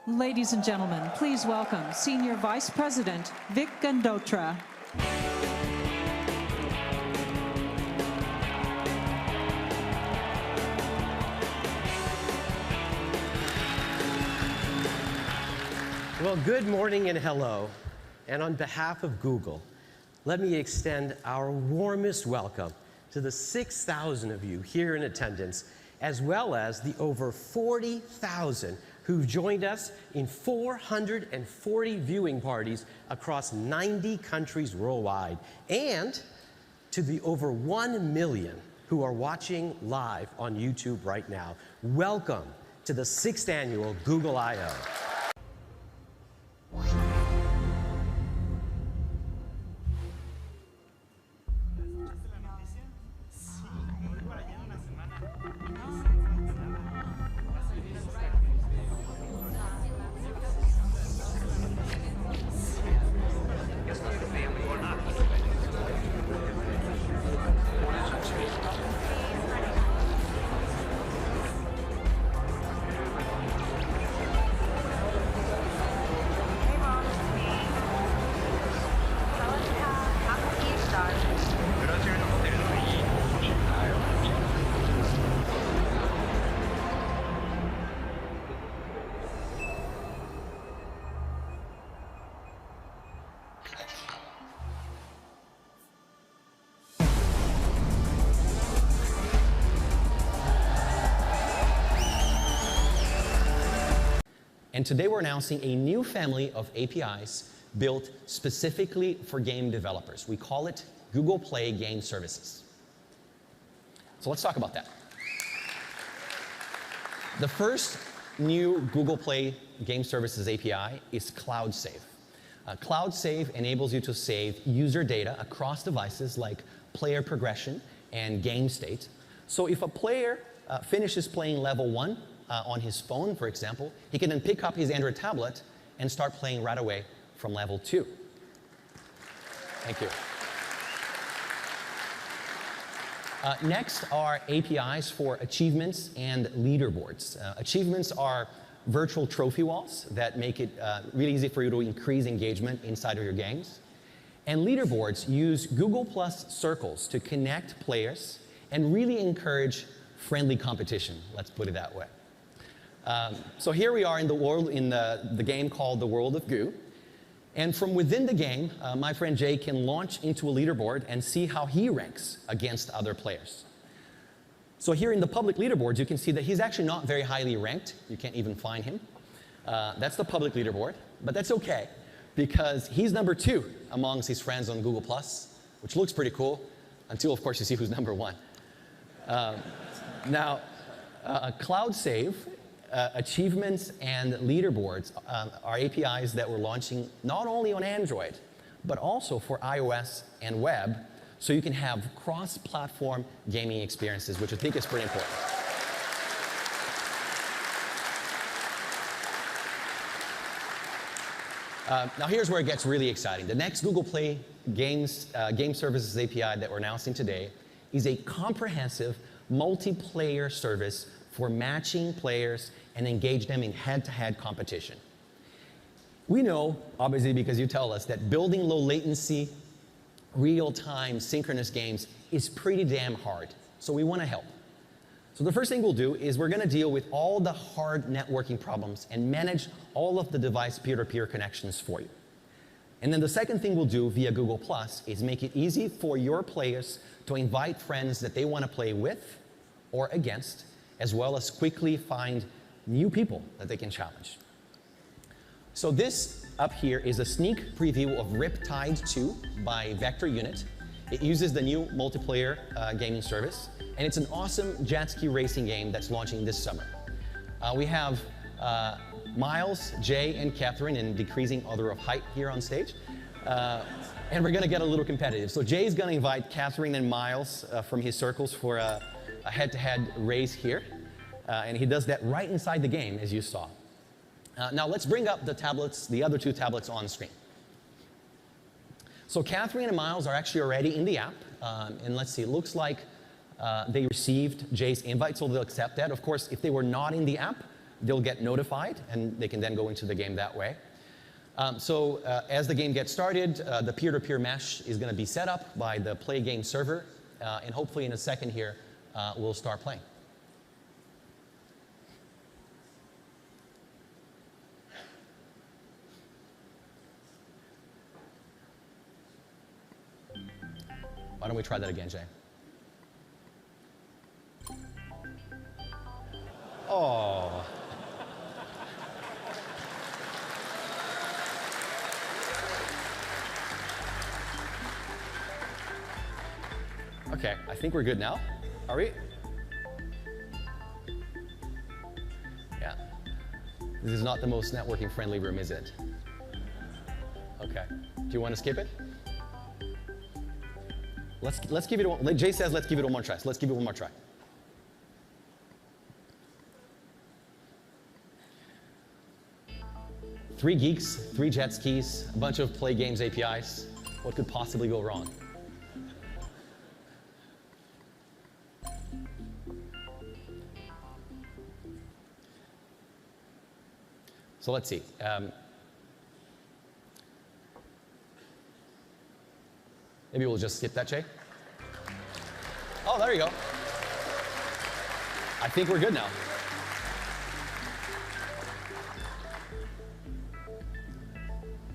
Ladies and gentlemen, please welcome Senior Vice President Vic Gandotra. Well, good morning and hello. And on behalf of Google, let me extend our warmest welcome to the 6,000 of you here in attendance, as well as the over 40,000 who've joined us in 440 viewing parties across 90 countries worldwide, and to the over 1 million who are watching live on YouTube right now. Welcome to the 6th annual Google I/O. And today we're announcing a new family of APIs built specifically for game developers. We call it Google Play Game Services. So let's talk about that. The first new Google Play Game Services API is Cloud Save. Cloud Save enables you to save user data across devices like player progression and game state. So if a player finishes playing level 1 on his phone, for example, he can then pick up his Android tablet and start playing right away from level 2. Thank you. Next are APIs for achievements and leaderboards. Achievements are virtual trophy walls that make it really easy for you to increase engagement inside of your games. And leaderboards use Google Plus circles to connect players and really encourage friendly competition, let's put it that way. So here we are in the world, in the game called The World of Goo. And from within the game, my friend Jay can launch into a leaderboard and see how he ranks against other players. So here in the public leaderboards, you can see that he's actually not very highly ranked. You can't even find him. That's the public leaderboard, but that's okay, because he's number 2 amongst his friends on Google+, which looks pretty cool, until, of course, you see who's number 1. Now, Cloud Save, achievements and leaderboards are APIs that we're launching not only on Android, but also for iOS and web, so you can have cross-platform gaming experiences, which I think is pretty important. Now here's where it gets really exciting. The next Google Play Game Services API that we're announcing today is a comprehensive multiplayer service for matching players and engage them in head-to-head competition. We know, obviously because you tell us, that building low latency, real-time synchronous games is pretty damn hard, so we want to help. So the first thing we'll do is we're going to deal with all the hard networking problems and manage all of the device peer-to-peer connections for you. And then the second thing we'll do via Google Plus is make it easy for your players to invite friends that they want to play with or against, as well as quickly find new people that they can challenge. So this up here is a sneak preview of Riptide 2 by Vector Unit. It uses the new multiplayer gaming service, and it's an awesome jet ski racing game that's launching this summer. We have Miles, Jay, and Catherine in decreasing order of height here on stage. And we're going to get a little competitive. So Jay's going to invite Catherine and Miles from his circles for a head-to-head race here. And he does that right inside the game, as you saw. Now let's bring up the tablets, the other 2 tablets on screen. So Catherine and Miles are actually already in the app. And let's see, it looks like they received Jay's invite, so they'll accept that. Of course, if they were not in the app, they'll get notified, and they can then go into the game that way. As the game gets started, the peer-to-peer mesh is going to be set up by the Play Game server, and hopefully in a second here, we'll start playing. Why don't we try that again, Jay? Oh. Okay, I think we're good now. Are we? Yeah. This is not the most networking friendly room, is it? Okay. Do you want to skip it? Let's give it one. Jay says let's give it one more try. So let's give it one more try. Three geeks, 3 jet skis, a bunch of Play Games APIs. What could possibly go wrong? So let's see. Maybe we'll just skip that, Jay. Oh, there you go. I think we're good now.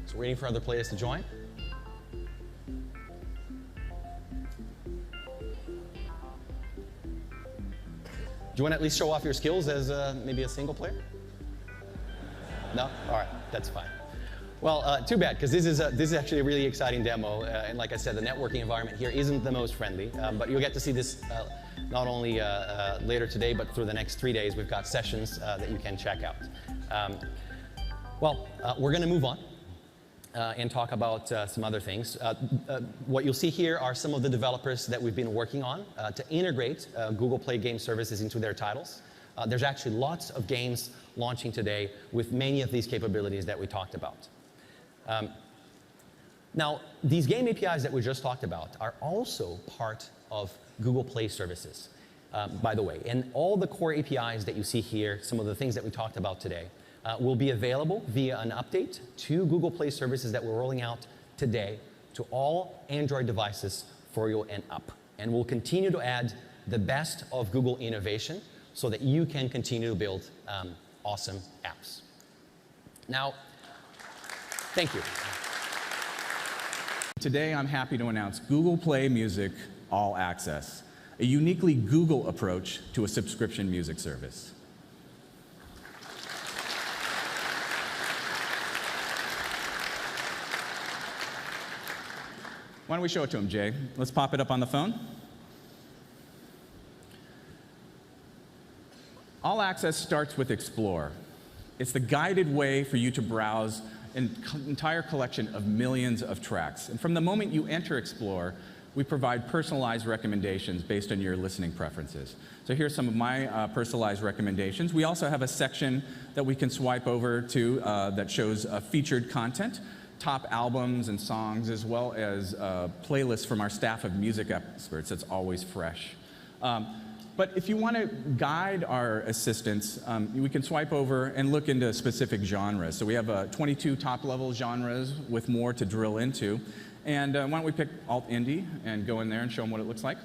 So waiting for other players to join. Do you want to at least show off your skills as maybe a single player? No? All right, that's fine. Well, too bad, because this is actually a really exciting demo, and like I said, the networking environment here isn't the most friendly, but you'll get to see this not only later today, but through the next 3 days. We've got sessions that you can check out. We're going to move on and talk about some other things. What you'll see here are some of the developers that we've been working on to integrate Google Play Game services into their titles. There's actually lots of games launching today with many of these capabilities that we talked about. Now, these game APIs that we just talked about are also part of Google Play services, by the way. And all the core APIs that you see here, some of the things that we talked about today, will be available via an update to Google Play services that we're rolling out today to all Android devices 4.0 and up. And we'll continue to add the best of Google innovation so that you can continue to build awesome apps. Now, thank you. Today, I'm happy to announce Google Play Music All Access, a uniquely Google approach to a subscription music service. Why don't we show it to him, Jay? Let's pop it up on the phone. All Access starts with Explore. It's the guided way for you to browse an entire collection of millions of tracks. And from the moment you enter Explore, we provide personalized recommendations based on your listening preferences. So here's some of my personalized recommendations. We also have a section that we can swipe over to that shows featured content, top albums and songs, as well as playlists from our staff of music experts. That's always fresh. But if you want to guide our assistants, we can swipe over and look into specific genres. So we have 22 top-level genres with more to drill into. And why don't we pick Alt Indie and go in there and show them what it looks like.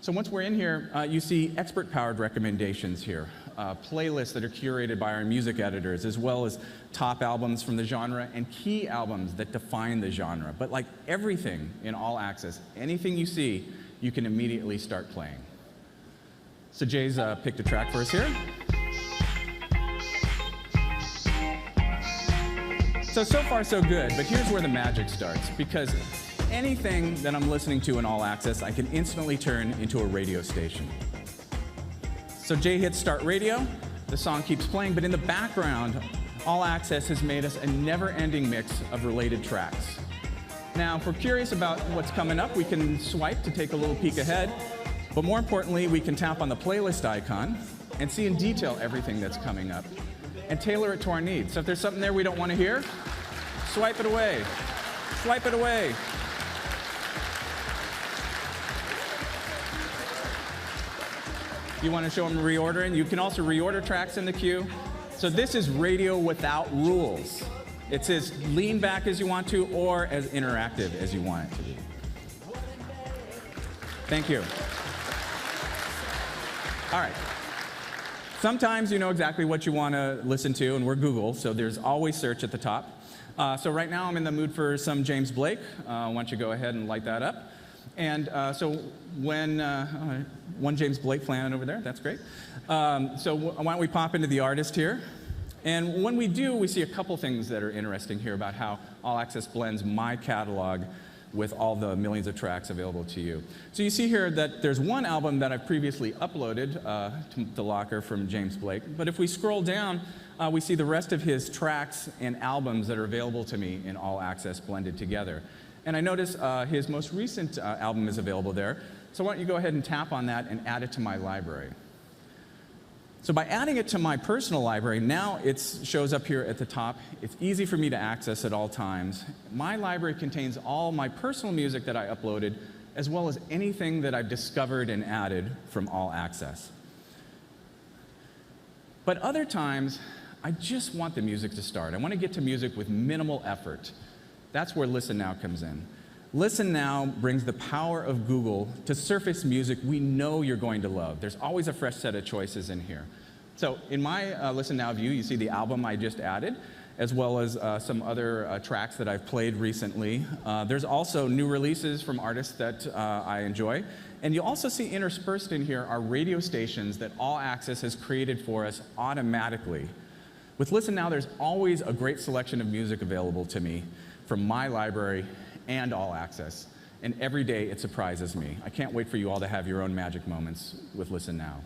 So once we're in here, you see expert-powered recommendations here, playlists that are curated by our music editors, as well as top albums from the genre and key albums that define the genre. But like everything in All Access, anything you see, you can immediately start playing. So Jay's picked a track for us here. So far so good, but here's where the magic starts, because anything that I'm listening to in All Access, I can instantly turn into a radio station. So Jay hits Start Radio, the song keeps playing, but in the background, All Access has made us a never-ending mix of related tracks. Now, if we're curious about what's coming up, we can swipe to take a little peek ahead. But more importantly, we can tap on the playlist icon and see in detail everything that's coming up and tailor it to our needs. So if there's something there we don't want to hear, swipe it away. Swipe it away. You want to show them reordering? You can also reorder tracks in the queue. So this is radio without rules. It's as lean back as you want to or as interactive as you want it to be. Thank you. All right. Sometimes you know exactly what you want to listen to, and we're Google, so there's always search at the top. So right now I'm in the mood for some James Blake. Why don't you go ahead and light that up? And so when, one James Blake fan over there, that's great. So why don't we pop into the artist here? And when we do, we see a couple things that are interesting here about how All Access blends my catalog with all the millions of tracks available to you. So you see here that there's one album that I've previously uploaded to Locker from James Blake. But if we scroll down, we see the rest of his tracks and albums that are available to me in All Access blended together. And I notice his most recent album is available there. So why don't you go ahead and tap on that and add it to my library. So by adding it to my personal library, now it shows up here at the top. It's easy for me to access at all times. My library contains all my personal music that I uploaded, as well as anything that I've discovered and added from All Access. But other times, I just want the music to start. I want to get to music with minimal effort. That's where Listen Now comes in. Listen Now brings the power of Google to surface music we know you're going to love. There's always a fresh set of choices in here. So in my Listen Now view, you see the album I just added, as well as some other tracks that I've played recently. There's also new releases from artists that I enjoy. And you'll also see interspersed in here are radio stations that All Access has created for us automatically. With Listen Now, there's always a great selection of music available to me from my library and All Access. And every day it surprises me. I can't wait for you all to have your own magic moments with Listen Now.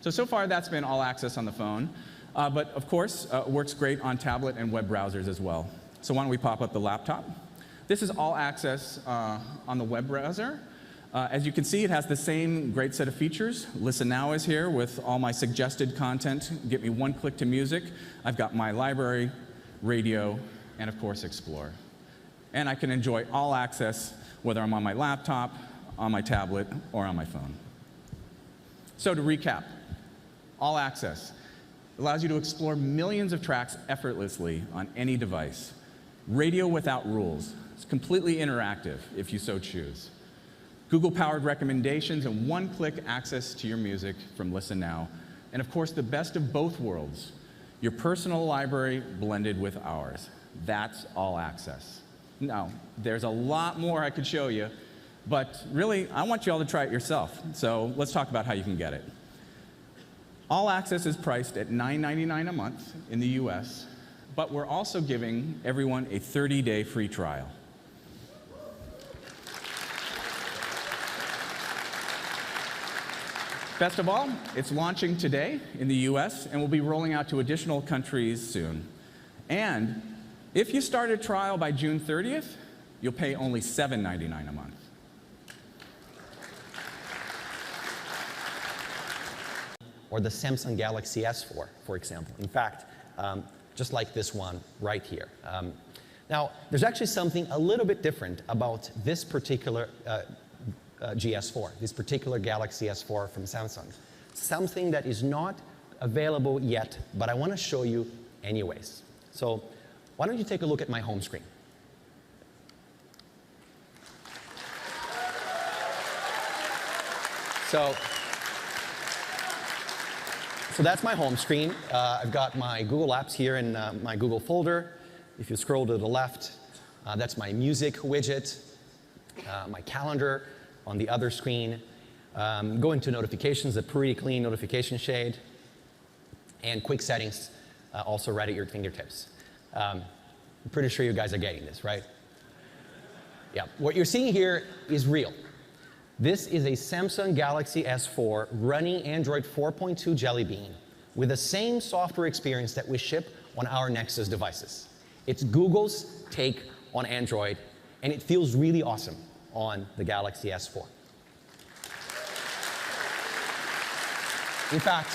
So far that's been All Access on the phone. But of course, it works great on tablet and web browsers as well. So why don't we pop up the laptop? This is All Access on the web browser. As you can see, it has the same great set of features. Listen Now is here with all my suggested content. Get me one click to music. I've got my library, radio, and of course, Explore. And I can enjoy All Access whether I'm on my laptop, on my tablet, or on my phone. So to recap, All Access allows you to explore millions of tracks effortlessly on any device. Radio without rules. It's completely interactive if you so choose. Google-powered recommendations and one-click access to your music from Listen Now. And of course, the best of both worlds, your personal library blended with ours. That's All Access. Now, there's a lot more I could show you, but really, I want you all to try it yourself. So let's talk about how you can get it. All Access is priced at $9.99 a month in the US, but we're also giving everyone a 30-day free trial. Best of all, it's launching today in the US, and we'll be rolling out to additional countries soon. And if you start a trial by June 30th, you'll pay only $7.99 a month. Or the Samsung Galaxy S4, for example. In fact, just like this one right here. Now, there's actually something a little bit different about this particular GS4, this particular Galaxy S4 from Samsung. Something that is not available yet, but I want to show you anyways. So why don't you take a look at my home screen? So that's my home screen. I've got my Google Apps here in my Google folder. If you scroll to the left, that's my music widget, my calendar on the other screen. Go into notifications, a pretty clean notification shade, and quick settings also right at your fingertips. I'm pretty sure you guys are getting this, right? Yeah, what you're seeing here is real. This is a Samsung Galaxy S4 running Android 4.2 Jelly Bean with the same software experience that we ship on our Nexus devices. It's Google's take on Android, and it feels really awesome on the Galaxy S4. In fact,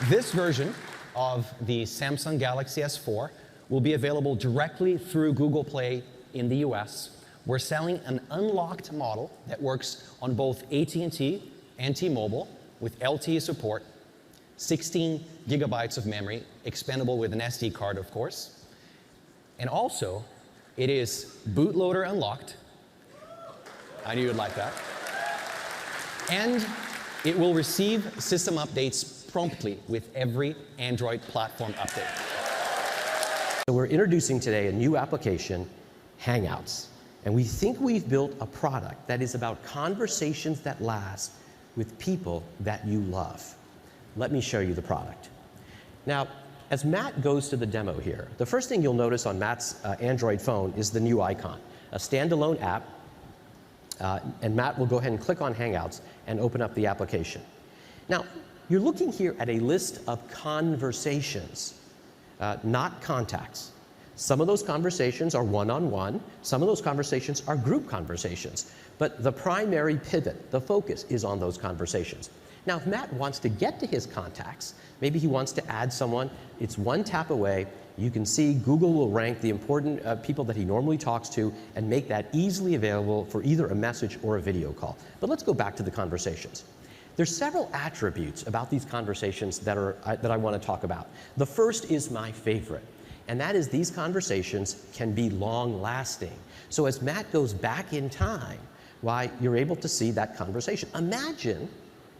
this version of the Samsung Galaxy S4 will be available directly through Google Play in the US. We're selling an unlocked model that works on both AT&T and T-Mobile with LTE support. 16 gigabytes of memory, expandable with an SD card, of course. And also, it is bootloader unlocked. I knew you'd like that. And it will receive system updates promptly with every Android platform update. So we're introducing today a new application, Hangouts. And we think we've built a product that is about conversations that last with people that you love. Let me show you the product. Now, as Matt goes to the demo here, the first thing you'll notice on Matt's Android phone is the new icon, a standalone app. And Matt will go ahead and click on Hangouts and open up the application. Now, you're looking here at a list of conversations, not contacts. Some of those conversations are one-on-one. Some of those conversations are group conversations. But the primary pivot, the focus, is on those conversations. Now, if Matt wants to get to his contacts, maybe he wants to add someone, it's one tap away. You can see Google will rank the important people that he normally talks to and make that easily available for either a message or a video call. But let's go back to the conversations. There's several attributes about these conversations that I want to talk about. The first is my favorite, and that is these conversations can be long-lasting. So as Matt goes back in time, why, you're able to see that conversation. Imagine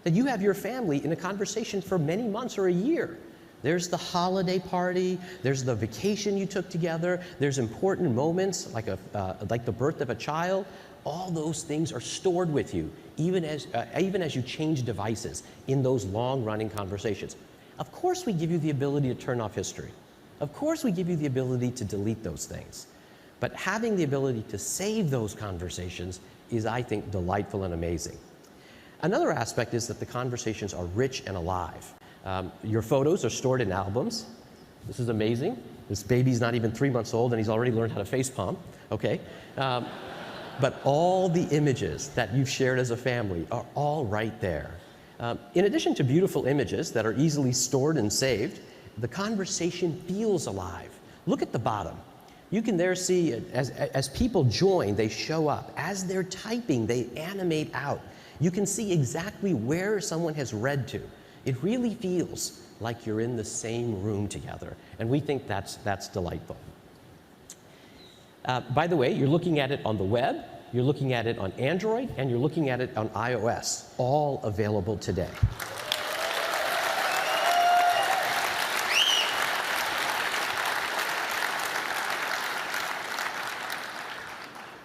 that you have your family in a conversation for many months or a year. There's the holiday party, there's the vacation you took together, there's important moments like the birth of a child. All those things are stored with you, even as you change devices in those long-running conversations. Of course we give you the ability to turn off history. Of course we give you the ability to delete those things. But having the ability to save those conversations is, I think, delightful and amazing. Another aspect is that the conversations are rich and alive. Your photos are stored in albums. This is amazing. This baby's not even 3 months old and he's already learned how to face palm, okay? But all the images that you've shared as a family are all right there. In addition to beautiful images that are easily stored and saved, the conversation feels alive. Look at the bottom. You can there see, as people join, they show up. As they're typing, they animate out. You can see exactly where someone has read to. It really feels like you're in the same room together, and we think that's delightful. By the way, you're looking at it on the web, you're looking at it on Android, and you're looking at it on iOS, all available today.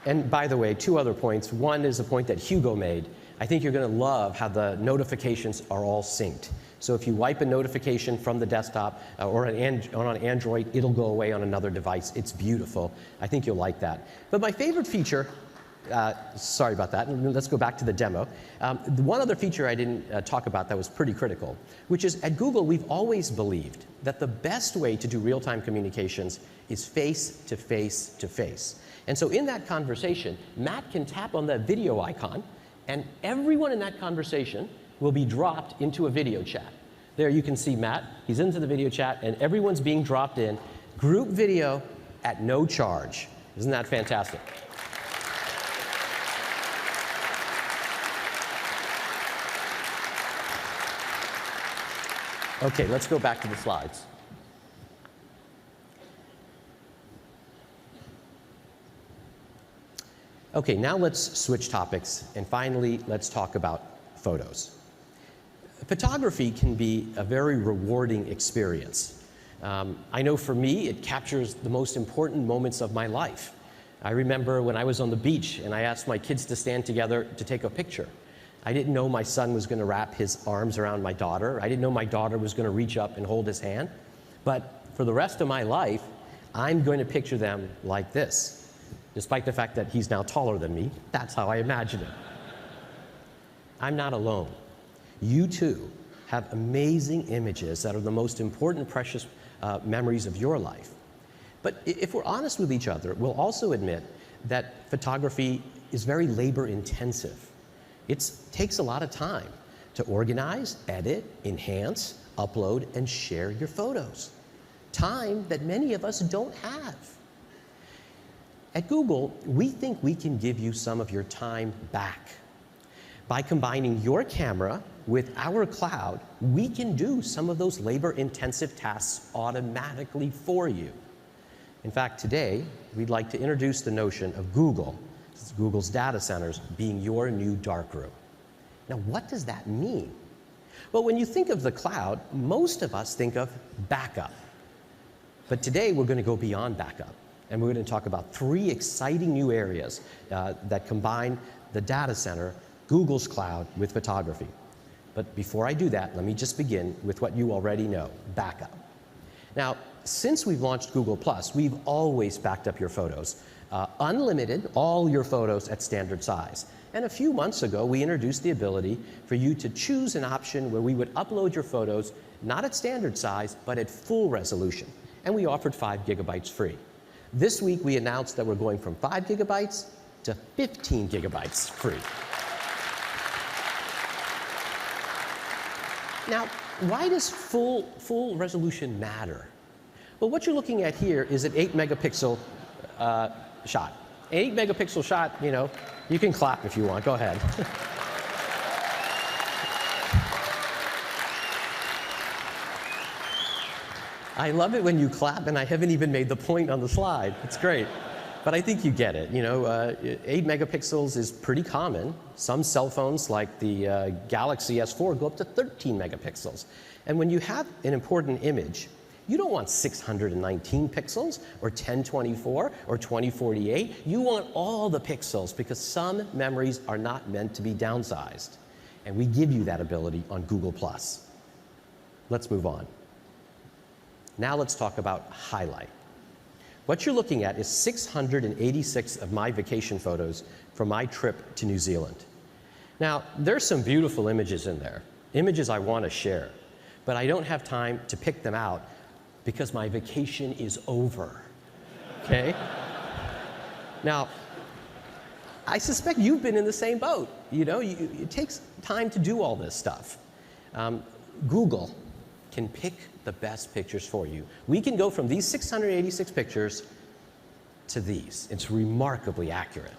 And by the way, two other points. One is a point that Hugo made. I think you're going to love how the notifications are all synced. So if you wipe a notification from the desktop or on Android, it'll go away on another device. It's beautiful. I think you'll like that. But my favorite feature, sorry about that, let's go back to the demo. One other feature I didn't talk about that was pretty critical, which is at Google, we've always believed that the best way to do real-time communications is face-to-face-to-face. And so in that conversation, Matt can tap on that video icon, and everyone in that conversation will be dropped into a video chat. There you can see Matt, he's into the video chat, and everyone's being dropped in. Group video at no charge. Isn't that fantastic? Okay, let's go back to the slides. Okay, now let's switch topics, and finally, let's talk about photos. Photography can be a very rewarding experience. I know for me, it captures the most important moments of my life. I remember when I was on the beach and I asked my kids to stand together to take a picture. I didn't know my son was going to wrap his arms around my daughter. I didn't know my daughter was going to reach up and hold his hand. But for the rest of my life, I'm going to picture them like this. Despite the fact that he's now taller than me, that's how I imagine it. I'm not alone. You too have amazing images that are the most important, precious memories of your life. But if we're honest with each other, we'll also admit that photography is very labor-intensive. It takes a lot of time to organize, edit, enhance, upload, and share your photos. Time that many of us don't have. At Google, we think we can give you some of your time back. By combining your camera with our cloud, we can do some of those labor-intensive tasks automatically for you. In fact, today, we'd like to introduce the notion of Google's data centers being your new darkroom. Now, what does that mean? Well, when you think of the cloud, most of us think of backup. But today, we're going to go beyond backup, and we're going to talk about 3 exciting new areas that combine the data center, Google's cloud, with photography. But before I do that, let me just begin with what you already know, backup. Now, since we've launched Google+, we've always backed up your photos. Unlimited, all your photos at standard size. And a few months ago, we introduced the ability for you to choose an option where we would upload your photos, not at standard size, but at full resolution. And we offered 5 gigabytes free. This week, we announced that we're going from 5 gigabytes to 15 gigabytes free. Now, why does full resolution matter? Well, what you're looking at here is an 8 megapixel shot. An 8 megapixel shot, you know, you can clap if you want. Go ahead. I love it when you clap, and I haven't even made the point on the slide. It's great. But I think you get it. You know, 8 megapixels is pretty common. Some cell phones, like the Galaxy S4, go up to 13 megapixels. And when you have an important image, you don't want 619 pixels, or 1024, or 2048. You want all the pixels, because some memories are not meant to be downsized. And we give you that ability on Google+. Let's move on. Now let's talk about highlight. What you're looking at is 686 of my vacation photos from my trip to New Zealand. Now, there's some beautiful images in there, images I want to share, but I don't have time to pick them out because my vacation is over, okay? Now, I suspect you've been in the same boat. You know, it takes time to do all this stuff. Google can pick the best pictures for you. We can go from these 686 pictures to these. It's remarkably accurate.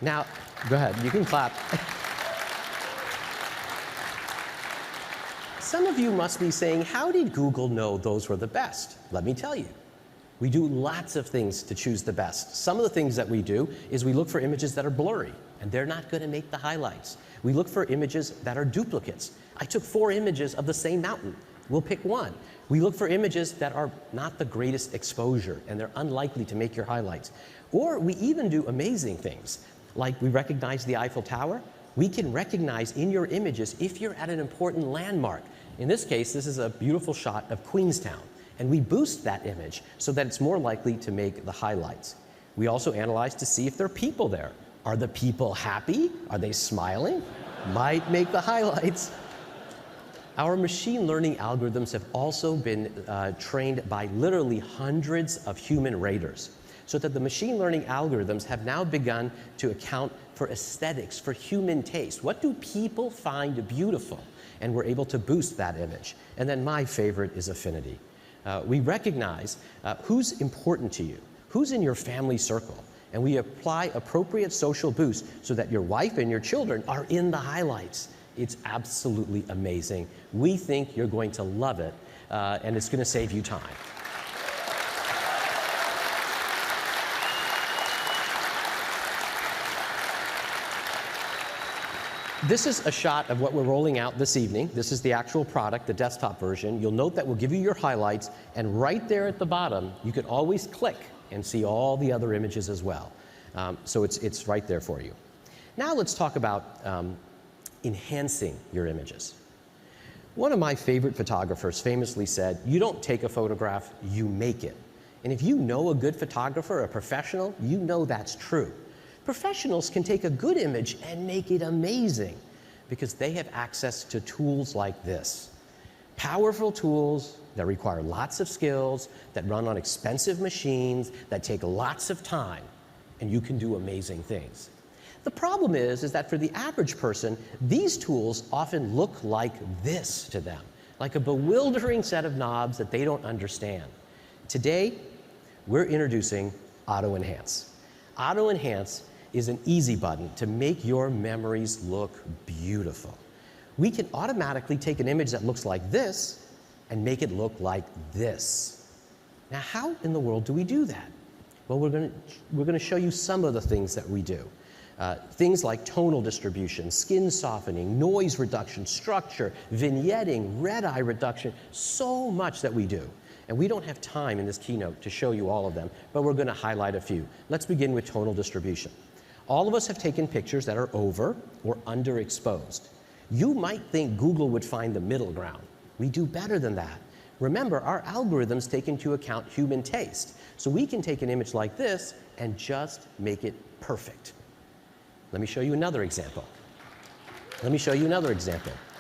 Now, go ahead, you can clap. Some of you must be saying, how did Google know those were the best? Let me tell you. We do lots of things to choose the best. Some of the things that we do is we look for images that are blurry, and they're not going to make the highlights. We look for images that are duplicates. I took 4 images of the same mountain. We'll pick one. We look for images that are not the greatest exposure, and they're unlikely to make your highlights. Or we even do amazing things, like we recognize the Eiffel Tower. We can recognize in your images if you're at an important landmark. In this case, this is a beautiful shot of Queenstown, and we boost that image so that it's more likely to make the highlights. We also analyze to see if there are people there. Are the people happy? Are they smiling? Might make the highlights. Our machine learning algorithms have also been trained by literally hundreds of human raters, so that the machine learning algorithms have now begun to account for aesthetics, for human taste. What do people find beautiful? And we're able to boost that image. And then my favorite is affinity. We recognize who's important to you, who's in your family circle, and we apply appropriate social boosts so that your wife and your children are in the highlights. It's absolutely amazing. We think you're going to love it, and it's going to save you time. This is a shot of what we're rolling out this evening. This is the actual product, the desktop version. You'll note that we'll give you your highlights, and right there at the bottom, you can always click and see all the other images as well. So it's right there for you. Now let's talk about enhancing your images. One of my favorite photographers famously said, you don't take a photograph, you make it. And if you know a good photographer, a professional, you know that's true. Professionals can take a good image and make it amazing because they have access to tools like this. Powerful tools that require lots of skills, that run on expensive machines, that take lots of time, and you can do amazing things. The problem is that for the average person, these tools often look like this to them, like a bewildering set of knobs that they don't understand. Today, we're introducing Auto Enhance. Auto Enhance is an easy button to make your memories look beautiful. We can automatically take an image that looks like this and make it look like this. Now, how in the world do we do that? Well, we're going to show you some of the things that we do. Things like tonal distribution, skin softening, noise reduction, structure, vignetting, red eye reduction, so much that we do. And we don't have time in this keynote to show you all of them, but we're going to highlight a few. Let's begin with tonal distribution. All of us have taken pictures that are over or underexposed. You might think Google would find the middle ground. We do better than that. Remember, our algorithms take into account human taste. So we can take an image like this and just make it perfect. Let me show you another example.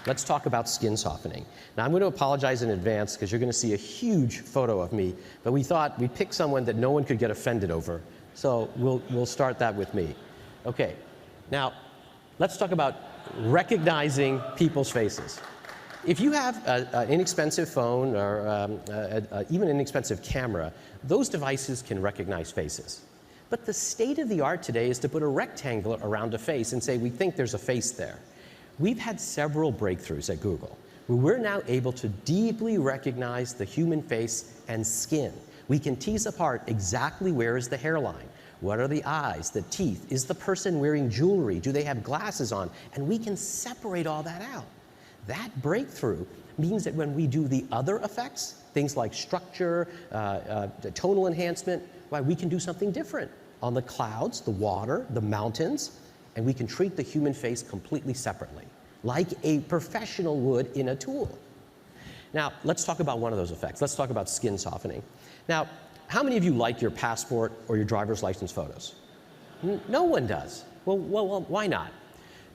Let's talk about skin softening. Now, I'm going to apologize in advance because you're going to see a huge photo of me, but we thought we'd pick someone that no one could get offended over. So we'll start that with me. Okay, now let's talk about recognizing people's faces. If you have an inexpensive phone or even an inexpensive camera, those devices can recognize faces. But the state of the art today is to put a rectangle around a face and say, we think there's a face there. We've had several breakthroughs at Google where we're now able to deeply recognize the human face and skin. We can tease apart exactly where is the hairline. What are the eyes, the teeth? Is the person wearing jewelry? Do they have glasses on? And we can separate all that out. That breakthrough means that when we do the other effects, things like structure, the tonal enhancement, why we can do something different on the clouds, the water, the mountains, and we can treat the human face completely separately, like a professional would in a tool. Now, let's talk about one of those effects. Let's talk about skin softening. Now, how many of you like your passport or your driver's license photos? No one does. Well, why not?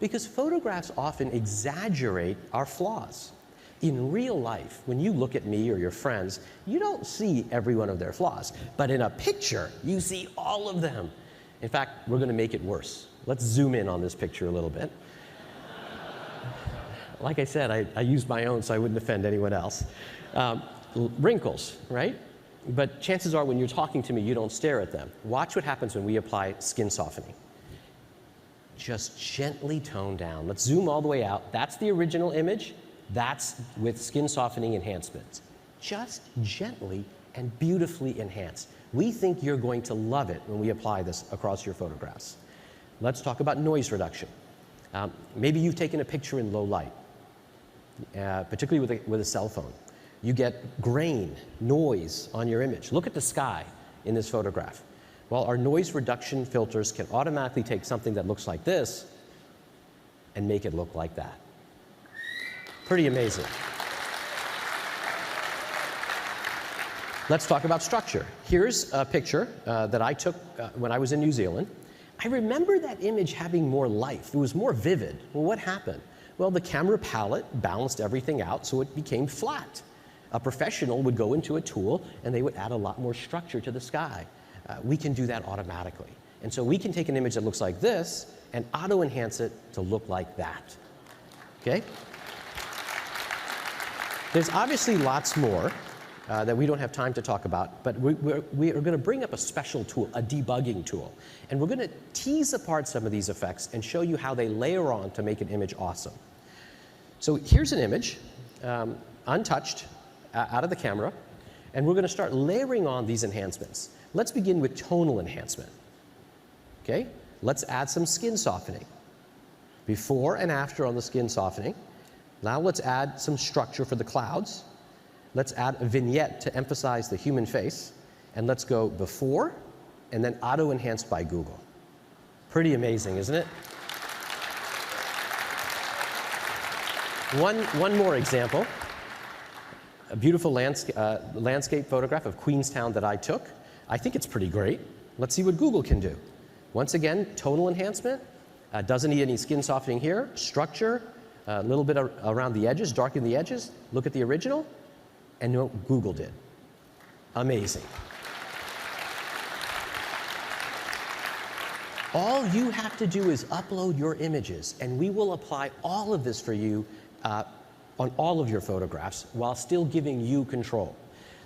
Because photographs often exaggerate our flaws. In real life, when you look at me or your friends, you don't see every one of their flaws. But in a picture, you see all of them. In fact, we're going to make it worse. Let's zoom in on this picture a little bit. Like I said, I used my own so I wouldn't offend anyone else. Wrinkles, right? But chances are when you're talking to me, you don't stare at them. Watch what happens when we apply skin softening. Just gently tone down. Let's zoom all the way out. That's the original image. That's with skin softening enhancements. Just gently and beautifully enhanced. We think you're going to love it when we apply this across your photographs. Let's talk about noise reduction. Maybe you've taken a picture in low light, particularly with a cell phone. You get grain, noise on your image. Look at the sky in this photograph. Well, our noise reduction filters can automatically take something that looks like this and make it look like that. Pretty amazing. Let's talk about structure. Here's a picture that I took when I was in New Zealand. I remember that image having more life. It was more vivid. Well, what happened? Well, the camera palette balanced everything out so it became flat. A professional would go into a tool and they would add a lot more structure to the sky. We can do that automatically. And so we can take an image that looks like this and auto-enhance it to look like that. Okay? There's obviously lots more that we don't have time to talk about, but we are going to bring up a special tool, a debugging tool. And we're going to tease apart some of these effects and show you how they layer on to make an image awesome. So here's an image, untouched, out of the camera, and we're going to start layering on these enhancements. Let's begin with tonal enhancement. Okay? Let's add some skin softening. Before and after on the skin softening. Now let's add some structure for the clouds. Let's add a vignette to emphasize the human face. And let's go before and then auto-enhanced by Google. Pretty amazing, isn't it? One more example. A beautiful landscape photograph of Queenstown that I took. I think it's pretty great. Let's see what Google can do. Once again, tonal enhancement. Doesn't need any skin softening here. Structure, a little bit around the edges, darken the edges. Look at the original, and what Google did. Amazing. All you have to do is upload your images, and we will apply all of this for you on all of your photographs while still giving you control.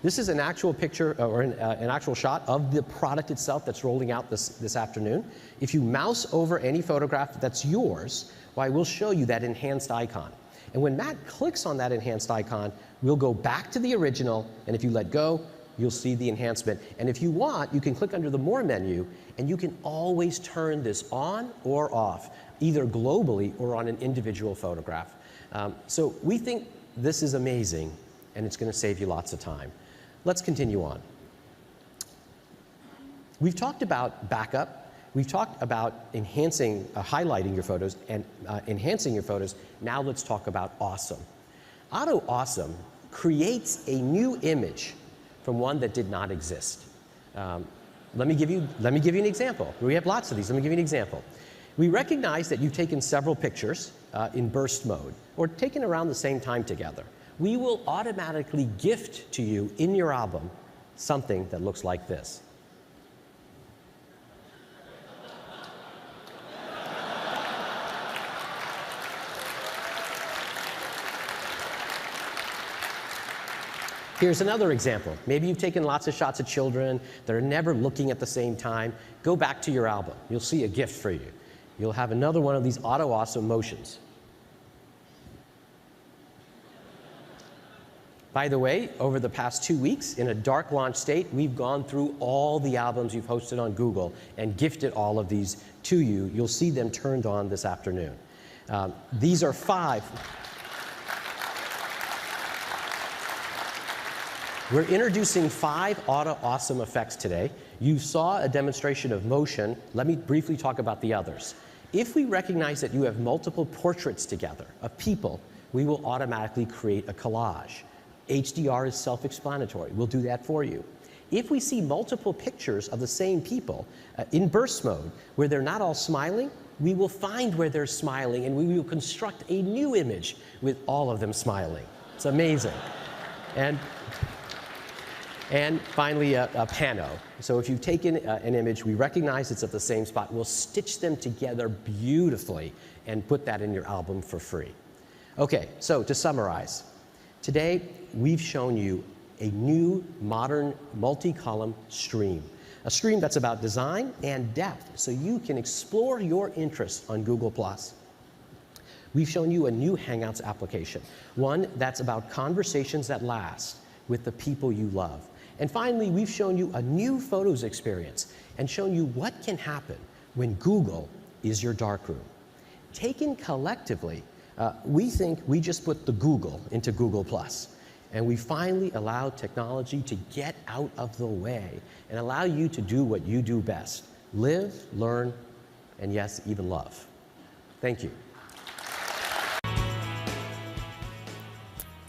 This is an actual picture or an actual shot of the product itself that's rolling out this afternoon. If you mouse over any photograph that's yours, well, I will show you that enhanced icon. And when Matt clicks on that enhanced icon, we'll go back to the original, and if you let go, you'll see the enhancement. And if you want, you can click under the More menu, and you can always turn this on or off, either globally or on an individual photograph. So we think this is amazing, and it's going to save you lots of time. Let's continue on. We've talked about backup. We've talked about enhancing, highlighting your photos and enhancing your photos. Now let's talk about awesome. Auto Awesome creates a new image from one that did not exist. Let me give you an example. We have lots of these. Let me give you an example. We recognize that you've taken several pictures in burst mode or taken around the same time together. We will automatically gift to you in your album something that looks like this. Here's another example. Maybe you've taken lots of shots of children that are never looking at the same time. Go back to your album. You'll see a gift for you. You'll have another one of these Auto Awesome motions. By the way, over the past 2 weeks, in a dark launch state, we've gone through all the albums you've hosted on Google and gifted all of these to you. You'll see them turned on this afternoon. These are 5. We're introducing 5 Auto Awesome effects today. You saw a demonstration of motion. Let me briefly talk about the others. If we recognize that you have multiple portraits together of people, we will automatically create a collage. HDR is self-explanatory. We'll do that for you. If we see multiple pictures of the same people in burst mode where they're not all smiling, we will find where they're smiling and we will construct a new image with all of them smiling. It's amazing. And finally, a pano. So if you've taken an image, we recognize it's at the same spot. We'll stitch them together beautifully and put that in your album for free. Okay, so to summarize, today we've shown you a new modern multi-column stream. A stream that's about design and depth, so you can explore your interests on Google+. We've shown you a new Hangouts application, one that's about conversations that last with the people you love. And finally, we've shown you a new Photos experience and shown you what can happen when Google is your darkroom. Taken collectively, we think we just put the Google into Google+, and we finally allowed technology to get out of the way and allow you to do what you do best: live, learn, and yes, even love. Thank you.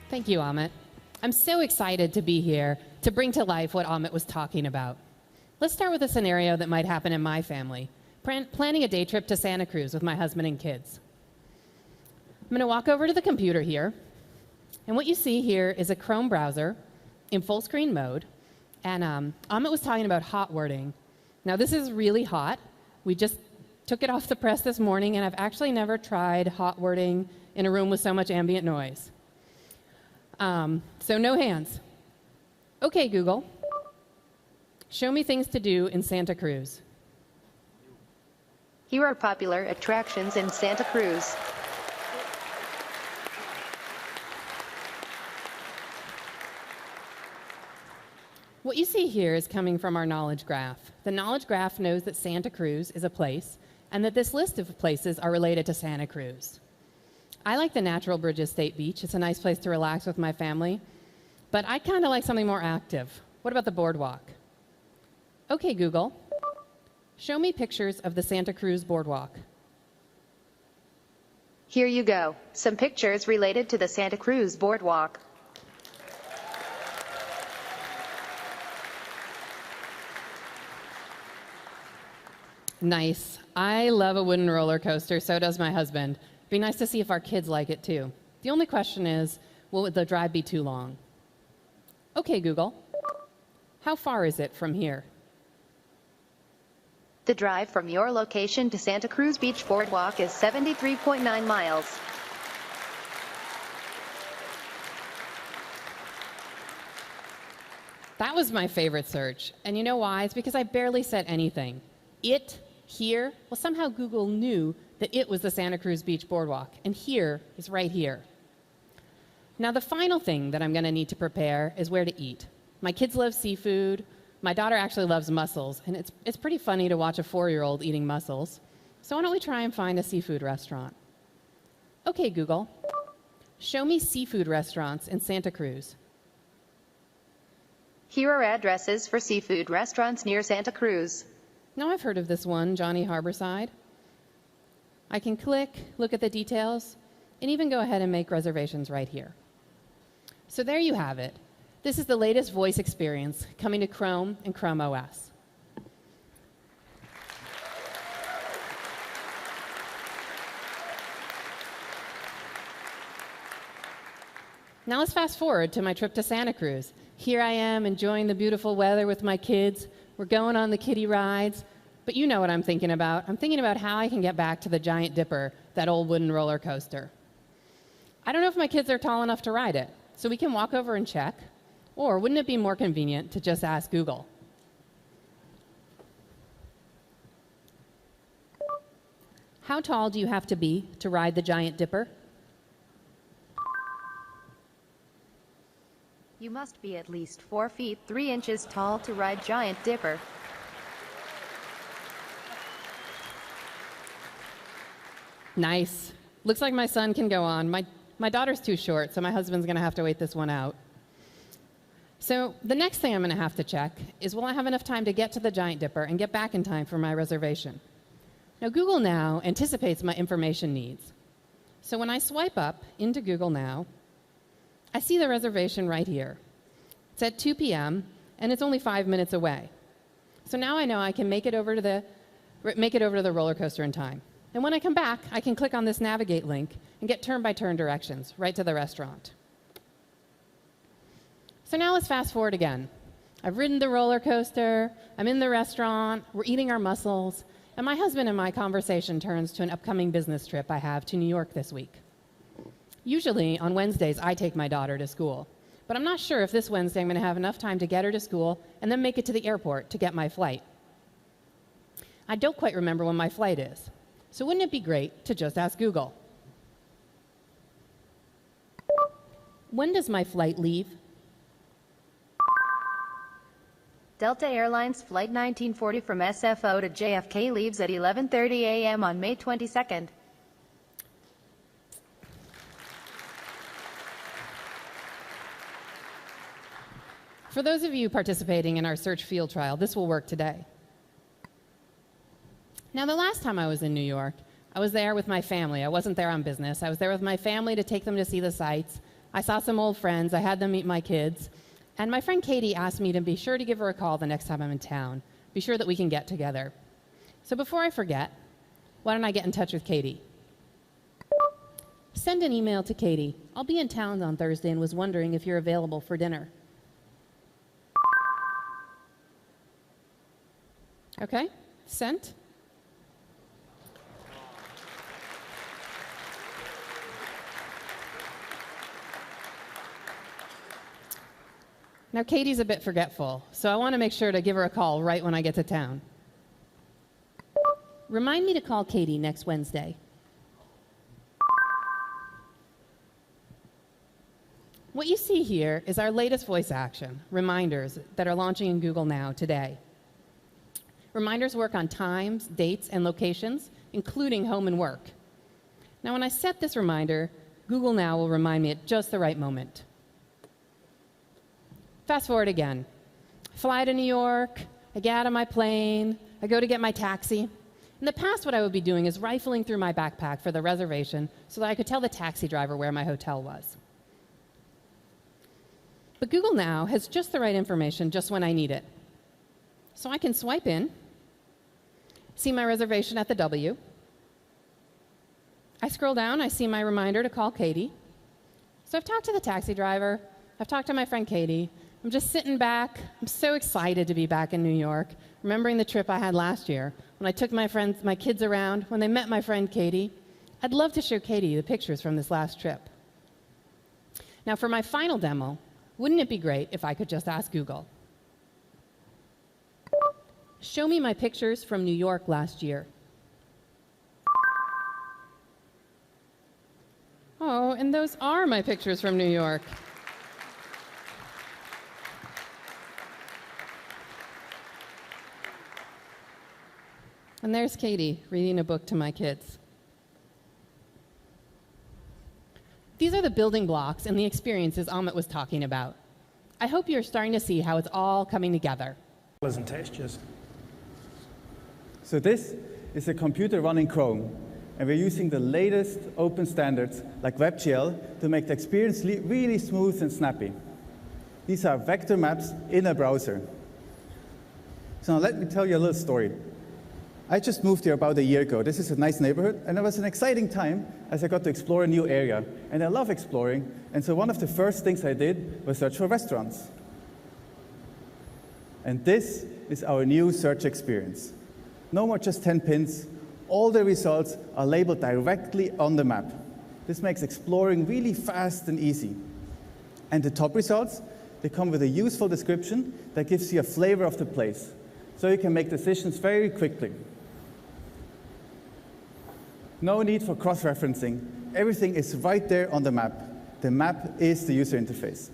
Thank you, Amit. I'm so excited to be here to bring to life what Amit was talking about. Let's start with a scenario that might happen in my family, planning a day trip to Santa Cruz with my husband and kids. I'm going to walk over to the computer here, and what you see here is a Chrome browser in full screen mode, and Amit was talking about hot wording. Now, this is really hot. We just took it off the press this morning, and I've actually never tried hot wording in a room with so much ambient noise. So no hands. Okay, Google, show me things to do in Santa Cruz. Here are popular attractions in Santa Cruz. What you see here is coming from our knowledge graph. The knowledge graph knows that Santa Cruz is a place and that this list of places are related to Santa Cruz. I like the Natural Bridges State Beach. It's a nice place to relax with my family. But I kind of like something more active. What about the boardwalk? Okay, Google, show me pictures of the Santa Cruz boardwalk. Here you go. Some pictures related to the Santa Cruz boardwalk. Nice. I love a wooden roller coaster, so does my husband. It'd be nice to see if our kids like it too. The only question is, will the drive be too long? Okay, Google, how far is it from here? The drive from your location to Santa Cruz Beach Boardwalk is 73.9 miles. was my favorite search. And you know why? It's because I barely said anything. It, here, well, somehow Google knew that it was the Santa Cruz Beach Boardwalk, and here is right here. Now, the final thing that I'm going to need to prepare is where to eat. My kids love seafood. My daughter actually loves mussels, and it's pretty funny to watch a 4-year-old eating mussels. So why don't we try and find a seafood restaurant? Okay, Google, show me seafood restaurants in Santa Cruz. Here are addresses for seafood restaurants near Santa Cruz. Now I've heard of this one, Johnny Harborside. I can click, look at the details, and even go ahead and make reservations right here. So there you have it. This is the latest voice experience coming to Chrome and Chrome OS. Now let's fast forward to my trip to Santa Cruz. Here I am enjoying the beautiful weather with my kids. We're going on the kiddie rides. But you know what I'm thinking about. I'm thinking about how I can get back to the Giant Dipper, that old wooden roller coaster. I don't know if my kids are tall enough to ride it, so we can walk over and check. Or wouldn't it be more convenient to just ask Google? How tall do you have to be to ride the Giant Dipper? You must be at least 4 feet 3 inches tall to ride Giant Dipper. Nice. Looks like my son can go on. My daughter's too short, so my husband's going to have to wait this one out. So the next thing I'm going to have to check is, will I have enough time to get to the Giant Dipper and get back in time for my reservation? Now, Google Now anticipates my information needs. So when I swipe up into Google Now, I see the reservation right here. It's at 2 p.m., and it's only 5 minutes away. So now I know I can make it over to the roller coaster in time. And when I come back, I can click on this navigate link and get turn-by-turn directions right to the restaurant. So now let's fast forward again. I've ridden the roller coaster, I'm in the restaurant, we're eating our mussels, and my husband and my conversation turns to an upcoming business trip I have to New York this week. Usually, on Wednesdays, I take my daughter to school. But I'm not sure if this Wednesday I'm going to have enough time to get her to school and then make it to the airport to get my flight. I don't quite remember when my flight is. So wouldn't it be great to just ask Google? When does my flight leave? Delta Airlines Flight 1940 from SFO to JFK leaves at 11:30 a.m. on May 22nd. For those of you participating in our search field trial, this will work today. Now, the last time I was in New York, I was there with my family. I wasn't there on business. I was there with my family to take them to see the sights. I saw some old friends. I had them meet my kids. And my friend Katie asked me to be sure to give her a call the next time I'm in town. Be sure that we can get together. So before I forget, why don't I get in touch with Katie? Send an email to Katie. I'll be in town on Thursday and was wondering if you're available for dinner. Okay, sent. Now, Katie's a bit forgetful, so I want to make sure to give her a call right when I get to town. Remind me to call Katie next Wednesday. What you see here is our latest voice action, reminders, that are launching in Google Now today. Reminders work on times, dates, and locations, including home and work. Now, when I set this reminder, Google Now will remind me at just the right moment. Fast forward again. I fly to New York, I get out of my plane, I go to get my taxi. In the past, what I would be doing is rifling through my backpack for the reservation so that I could tell the taxi driver where my hotel was. But Google Now has just the right information just when I need it. So I can swipe in, see my reservation at the W. I scroll down, I see my reminder to call Katie. So I've talked to the taxi driver, I've talked to my friend Katie. I'm just sitting back. I'm so excited to be back in New York, remembering the trip I had last year when I took my kids around, when they met my friend Katie. I'd love to show Katie the pictures from this last trip. Now, for my final demo, wouldn't it be great if I could just ask Google? Show me my pictures from New York last year. Oh, and those are my pictures from New York. And there's Katie reading a book to my kids. These are the building blocks and the experiences Amit was talking about. I hope you're starting to see how it's all coming together. And textures. So this is a computer running Chrome, and we're using the latest open standards like WebGL to make the experience really smooth and snappy. These are vector maps in a browser. So now let me tell you a little story. I just moved here about a year ago. This is a nice neighborhood, and it was an exciting time as I got to explore a new area. And I love exploring, and so one of the first things I did was search for restaurants. And this is our new search experience. No more just 10 pins. All the results are labeled directly on the map. This makes exploring really fast and easy. And the top results, they come with a useful description that gives you a flavor of the place, so you can make decisions very quickly. No need for cross-referencing. Everything is right there on the map. The map is the user interface.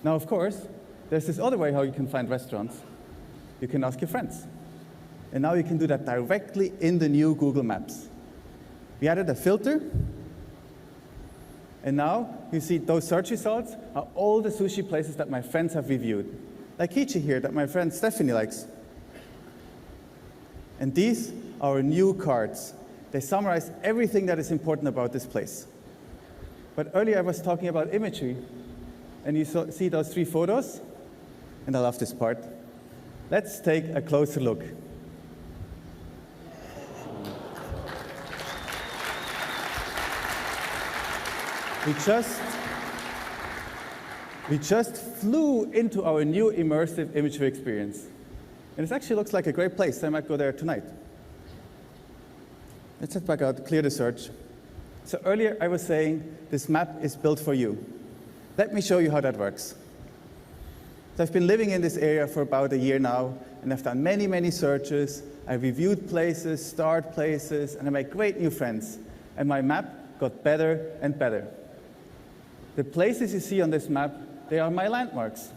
Now, of course, there's this other way how you can find restaurants. You can ask your friends. And now you can do that directly in the new Google Maps. We added a filter. And now you see those search results are all the sushi places that my friends have reviewed. Like Kichi here, that my friend Stephanie likes. And these are our new cards. They summarize everything that is important about this place. But earlier I was talking about imagery, and you see those 3 photos, and I love this part. Let's take a closer look. We just flew into our new immersive imagery experience. And it actually looks like a great place. I might go there tonight. Let's head back out, clear the search. So earlier I was saying this map is built for you. Let me show you how that works. So I've been living in this area for about a year now, and I've done many, many searches. I've reviewed places, starred places, and I made great new friends. And my map got better and better. The places you see on this map, they are my landmarks.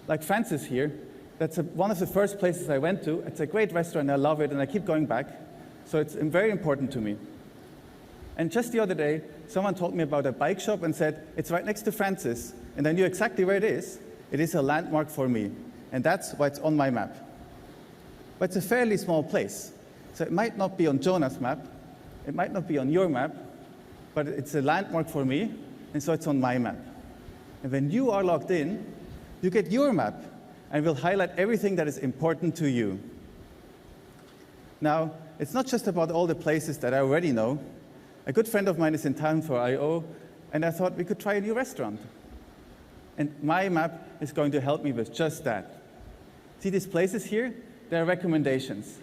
Like Francis here, that's one of the first places I went to. It's a great restaurant, I love it, and I keep going back. So it's very important to me. And just the other day, someone told me about a bike shop and said, it's right next to Francis. And I knew exactly where it is. It is a landmark for me. And that's why it's on my map. But it's a fairly small place. So it might not be on Jonah's map. It might not be on your map. But it's a landmark for me. And so it's on my map. And when you are logged in, you get your map. And we'll highlight everything that is important to you. Now, it's not just about all the places that I already know. A good friend of mine is in town for I/O, and I thought we could try a new restaurant. And my map is going to help me with just that. See these places here? They are recommendations.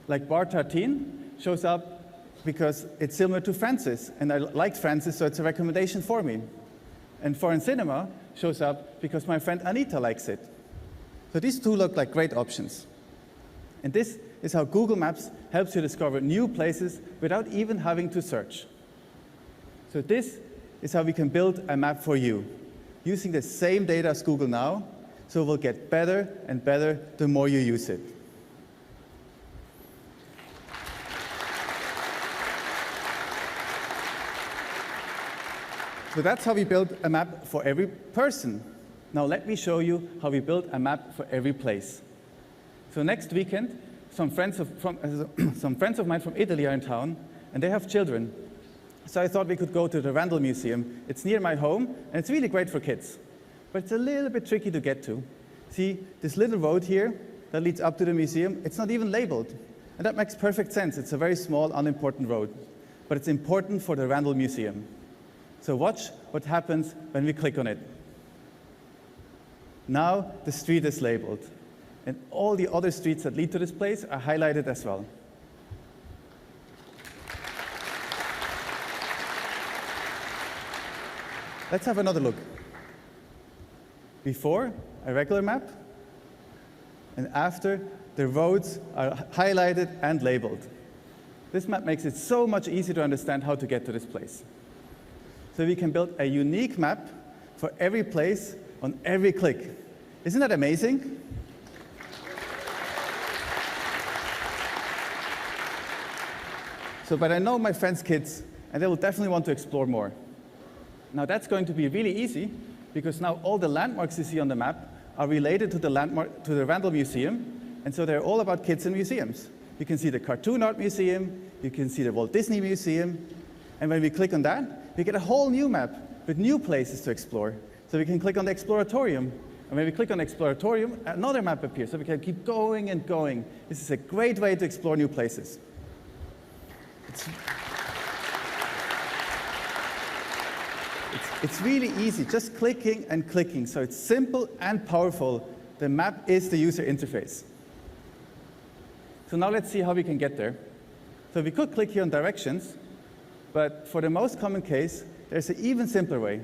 Like Bar Tartine shows up because it's similar to Francis, and I liked Francis, so it's a recommendation for me. And Foreign Cinema shows up because my friend Anita likes it. So these two look like great options. And this is how Google Maps helps you discover new places without even having to search. So this is how we can build a map for you, using the same data as Google Now, so it will get better and better the more you use it. So that's how we build a map for every person. Now let me show you how we build a map for every place. So next weekend, some friends of mine from Italy are in town, and they have children. So I thought we could go to the Randall Museum. It's near my home, and it's really great for kids. But it's a little bit tricky to get to. See, this little road here that leads up to the museum, it's not even labeled. And that makes perfect sense. It's a very small, unimportant road. But it's important for the Randall Museum. So watch what happens when we click on it. Now the street is labeled. And all the other streets that lead to this place are highlighted as well. Let's have another look. Before, a regular map. And after, the roads are highlighted and labeled. This map makes it so much easier to understand how to get to this place. So we can build a unique map for every place on every click. Isn't that amazing? But I know my friends' kids, and they will definitely want to explore more. Now that's going to be really easy, because now all the landmarks you see on the map are related to the Randall Museum, and so they're all about kids and museums. You can see the Cartoon Art Museum, you can see the Walt Disney Museum, and when we click on that, we get a whole new map with new places to explore. So we can click on the Exploratorium, and when we click on Exploratorium, another map appears, so we can keep going and going. This is a great way to explore new places. It's really easy, just clicking and clicking. So it's simple and powerful. The map is the user interface. So now let's see how we can get there. So we could click here on directions, but for the most common case, there's an even simpler way.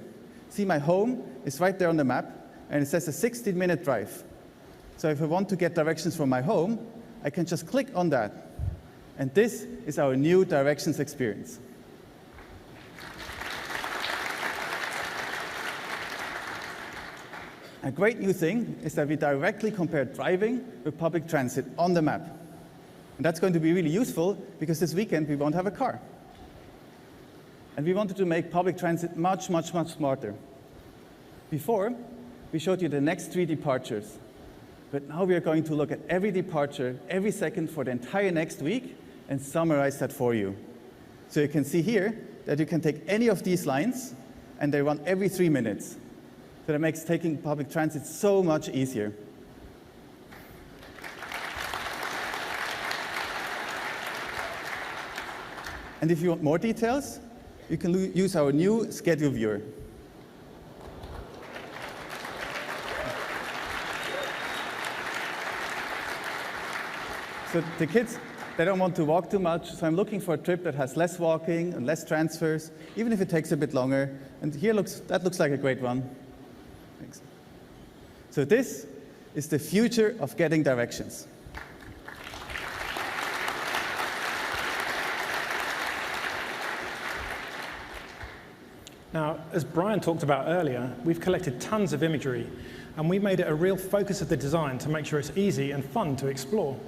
See, my home is right there on the map, and it says a 16-minute drive. So if I want to get directions from my home, I can just click on that. And this is our new directions experience. A great new thing is that we directly compare driving with public transit on the map. And that's going to be really useful because this weekend we won't have a car. And we wanted to make public transit much, much, much smarter. Before, we showed you the next 3 departures. But now we are going to look at every departure, every second for the entire next week, and summarize that for you. So you can see here that you can take any of these lines, and they run every 3 minutes. So that makes taking public transit so much easier. And if you want more details, you can use our new schedule viewer. So the kids, they don't want to walk too much, so I'm looking for a trip that has less walking and less transfers, even if it takes a bit longer. And here that looks like a great one. Thanks. So this is the future of getting directions. Now, as Brian talked about earlier, we've collected tons of imagery, and we made it a real focus of the design to make sure it's easy and fun to explore.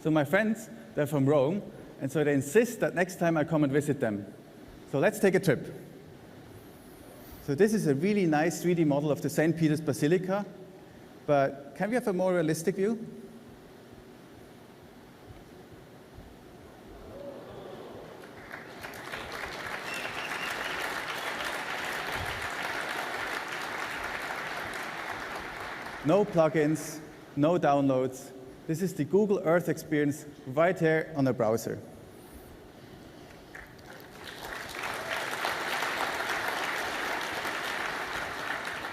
So my friends, they're from Rome, and so they insist that next time I come and visit them. So let's take a trip. So this is a really nice 3D model of the St. Peter's Basilica, but can we have a more realistic view? No plugins, no downloads. This is the Google Earth experience right here on the browser.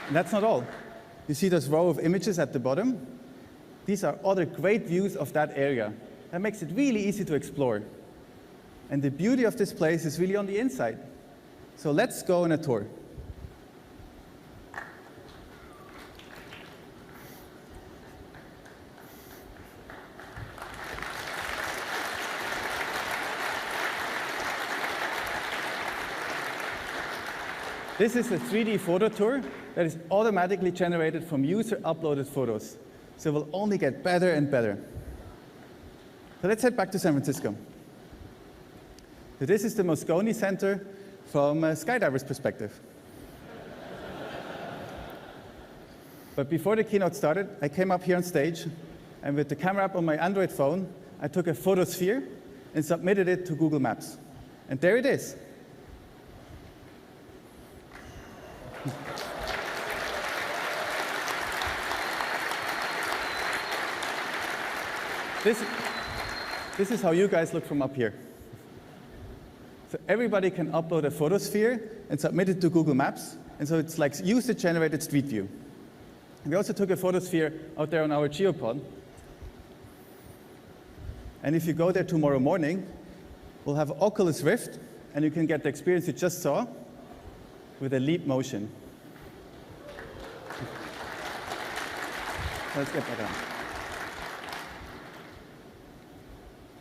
And that's not all. You see this row of images at the bottom? These are other great views of that area. That makes it really easy to explore. And the beauty of this place is really on the inside. So let's go on a tour. This is a 3D photo tour that is automatically generated from user-uploaded photos. So it will only get better and better. So let's head back to San Francisco. So this is the Moscone Center from a skydiver's perspective. But before the keynote started, I came up here on stage, and with the camera app on my Android phone, I took a photosphere and submitted it to Google Maps. And there it is. This is how you guys look from up here. So everybody can upload a photosphere and submit it to Google Maps. And so it's like user-generated Street View. We also took a photosphere out there on our geopod. And if you go there tomorrow morning, we'll have Oculus Rift, and you can get the experience you just saw with a leap motion. Let's get back on.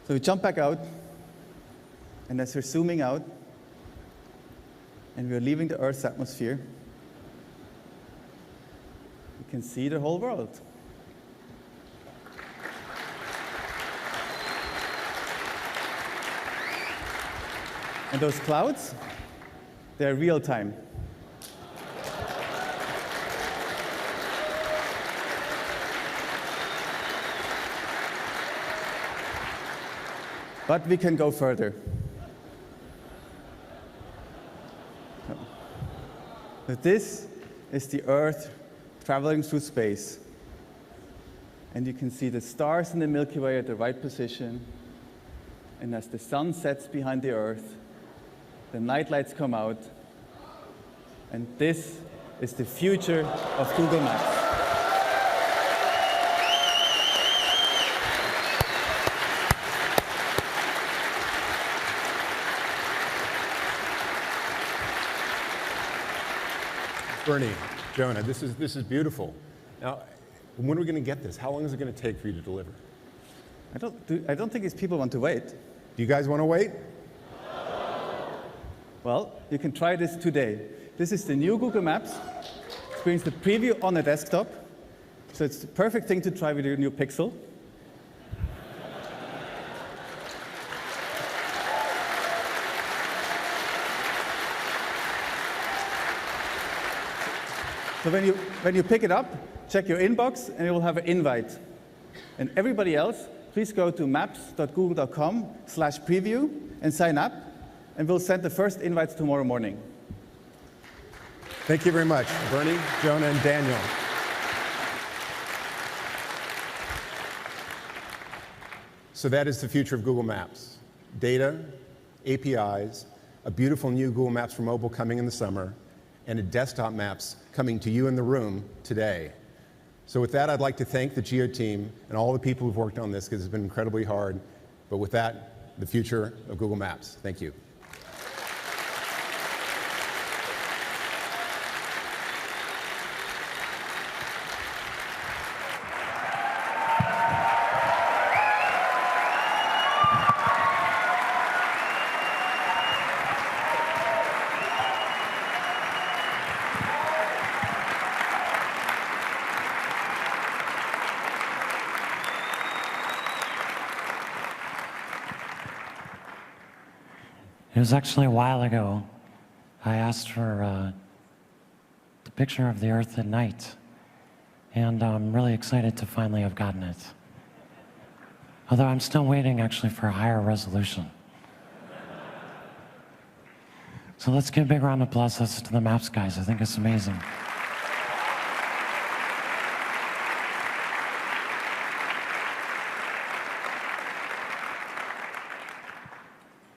So we jump back out, and as we're zooming out, and we're leaving the Earth's atmosphere, you can see the whole world. And those clouds, they're real time. But we can go further. But this is the Earth traveling through space. And you can see the stars in the Milky Way at the right position. And as the sun sets behind the Earth, the night lights come out. And this is the future of Google Maps. Bernie, Jonah, this is beautiful. Now, when are we going to get this? How long is it going to take for you to deliver? I don't think these people want to wait. Do you guys want to wait? Well, you can try this today. This is the new Google Maps. Experience the preview on a desktop. So it's the perfect thing to try with your new Pixel. So when you pick it up, check your inbox, and you will have an invite. And everybody else, please go to maps.google.com/preview and sign up, and we'll send the first invites tomorrow morning. Thank you very much, Bernie, Jonah, and Daniel. So that is the future of Google Maps. Data, APIs, a beautiful new Google Maps for mobile coming in the summer, and a desktop maps coming to you in the room today. So with that, I'd like to thank the Geo team and all the people who've worked on this, because it's been incredibly hard. But with that, the future of Google Maps. Thank you. It was actually a while ago. I asked for the picture of the Earth at night, and I'm really excited to finally have gotten it. Although I'm still waiting actually for a higher resolution. So let's give a big round of applause to the Maps guys. I think it's amazing.